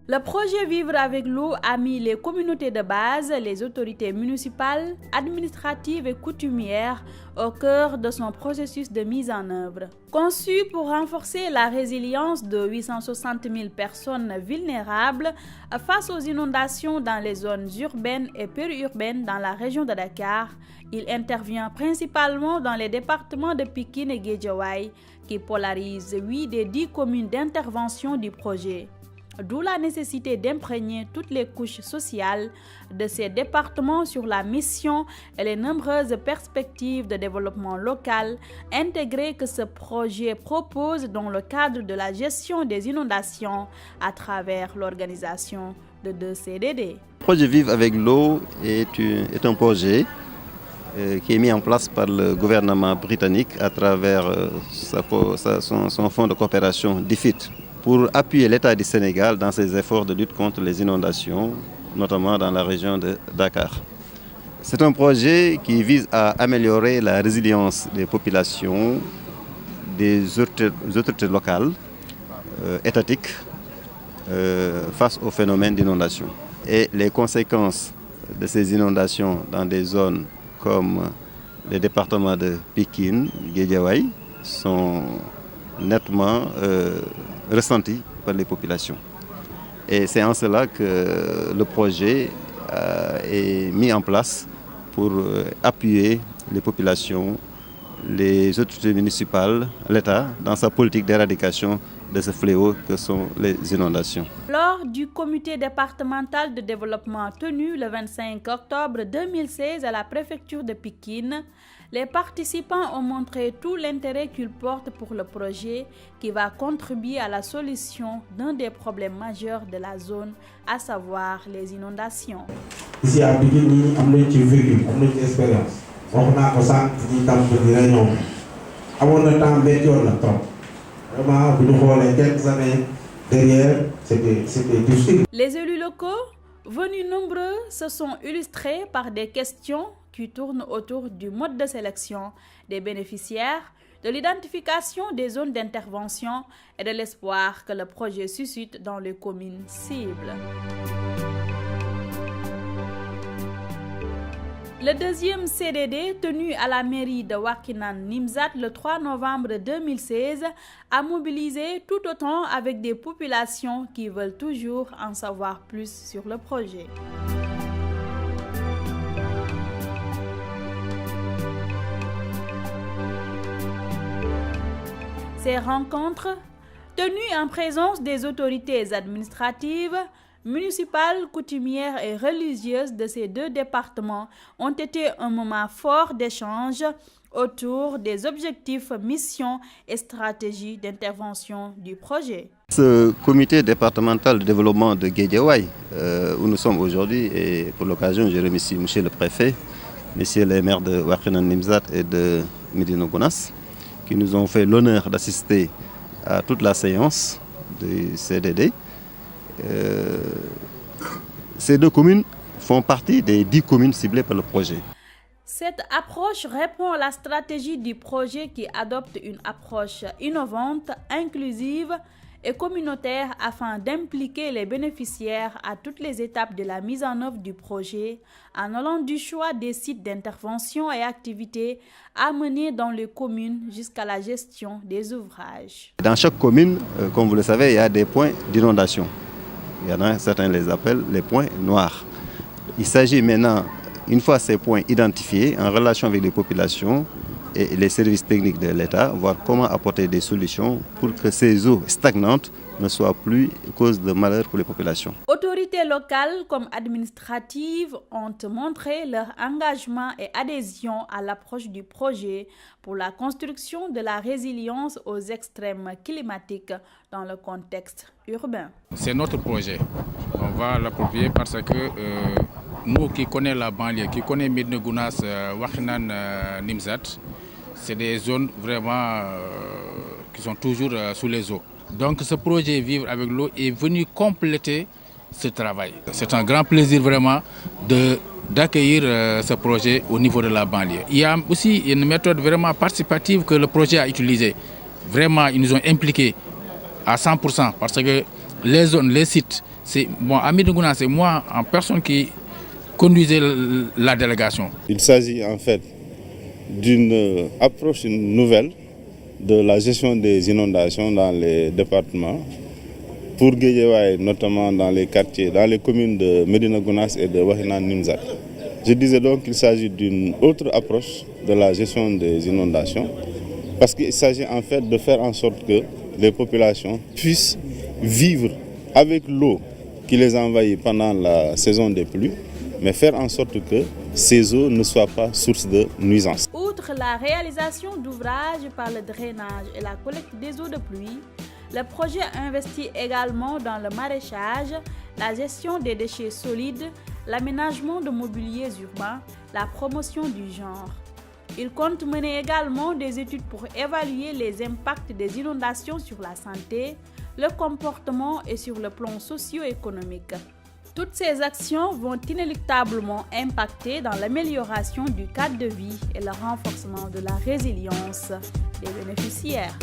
Le projet Vivre avec l'eau a mis les communautés de base, les autorités municipales, administratives et coutumières au cœur de son processus de mise en œuvre. Conçu pour renforcer la résilience de 860 000 personnes vulnérables face aux inondations dans les zones urbaines et périurbaines dans la région de Dakar, il intervient principalement dans les départements de Pikine et Guédiawaye qui polarisent 8 des 10 communes d'intervention du projet. D'où la nécessité d'imprégner toutes les couches sociales de ces départements sur la mission et les nombreuses perspectives de développement local intégrées que ce projet propose dans le cadre de la gestion des inondations à travers l'organisation de 2 CDD. Le projet Vivre avec l'eau est un projet qui est mis en place par le gouvernement britannique à travers son fonds de coopération DFID, pour appuyer l'État du Sénégal dans ses efforts de lutte contre les inondations, notamment dans la région de Dakar. C'est un projet qui vise à améliorer la résilience des populations, des autorités locales, étatiques, face au phénomène d'inondation. Et les conséquences de ces inondations dans des zones comme les départements de Pikine, Guédiawaye, sont nettement ressenti par les populations. Et c'est en cela que le projet est mis en place pour appuyer les populations, les autorités municipales, l'État, dans sa politique d'éradication de ce fléau que sont les inondations. Lors du comité départemental de développement tenu le 25 octobre 2016 à la préfecture de Pikine, les participants ont montré tout l'intérêt qu'ils portent pour le projet qui va contribuer à la solution d'un des problèmes majeurs de la zone, à savoir les inondations. Ici à Pikine, on a une vécu, on a une expérience. On a un temps de réunion. On a un temps de vraiment, vous les quelques années derrière, c'était difficile. Les élus locaux, venus nombreux, se sont illustrés par des questions qui tournent autour du mode de sélection des bénéficiaires, de l'identification des zones d'intervention et de l'espoir que le projet suscite dans les communes cibles. Le deuxième CDD, tenu à la mairie de Wakhinane Nimzatt le 3 novembre 2016, a mobilisé tout autant avec des populations qui veulent toujours en savoir plus sur le projet. Ces rencontres, tenues en présence des autorités administratives, municipales, coutumières et religieuses de ces 2 départements, ont été un moment fort d'échange autour des objectifs, missions et stratégies d'intervention du projet. Ce comité départemental de développement de Guédiawaye, où nous sommes aujourd'hui, et pour l'occasion, je remercie M. le préfet, M. les maires de Wakhinane Nimzatt et de Médina Gounass, qui nous ont fait l'honneur d'assister à toute la séance du CDD. Ces 2 communes font partie des 10 communes ciblées par le projet. Cette approche répond à la stratégie du projet qui adopte une approche innovante, inclusive et communautaire afin d'impliquer les bénéficiaires à toutes les étapes de la mise en œuvre du projet en allant du choix des sites d'intervention et activités à mener dans les communes jusqu'à la gestion des ouvrages. Dans chaque commune, comme vous le savez, il y a des points d'inondation. Il y en a, certains les appellent les points noirs. Il s'agit maintenant, une fois ces points identifiés, en relation avec les populations et les services techniques de l'État, voir comment apporter des solutions pour que ces eaux stagnantes ne soient plus cause de malheur pour les populations. Autorités locales comme administratives ont montré leur engagement et adhésion à l'approche du projet pour la construction de la résilience aux extrêmes climatiques dans le contexte urbain. C'est notre projet. On va l'approprier parce que nous qui connaissons la banlieue, qui connaissons Médina Gounass, Wakhinane Nimzatt, c'est des zones vraiment qui sont toujours sous les eaux. Donc ce projet Vivre avec l'eau est venu compléter ce travail. C'est un grand plaisir vraiment d'accueillir ce projet au niveau de la banlieue. Il y a aussi une méthode vraiment participative que le projet a utilisée. Vraiment, ils nous ont impliqués à 100% parce que les zones, les sites à Médina Gounass, c'est moi en personne qui conduisait la délégation. Il s'agit en fait d'une approche nouvelle de la gestion des inondations dans les départements, pour Guédiawaye, notamment dans les quartiers, dans les communes de Médina Gounass et de Wakhinane Nimzatt. Je disais donc qu'il s'agit d'une autre approche de la gestion des inondations, parce qu'il s'agit en fait de faire en sorte que les populations puissent vivre avec l'eau qui les envahit pendant la saison des pluies, mais faire en sorte que ces eaux ne soient pas source de nuisances. Outre la réalisation d'ouvrages par le drainage et la collecte des eaux de pluie, le projet investit également dans le maraîchage, la gestion des déchets solides, l'aménagement de mobiliers urbains, la promotion du genre. Il compte mener également des études pour évaluer les impacts des inondations sur la santé, le comportement et sur le plan socio-économique. Toutes ces actions vont inéluctablement impacter dans l'amélioration du cadre de vie et le renforcement de la résilience des bénéficiaires.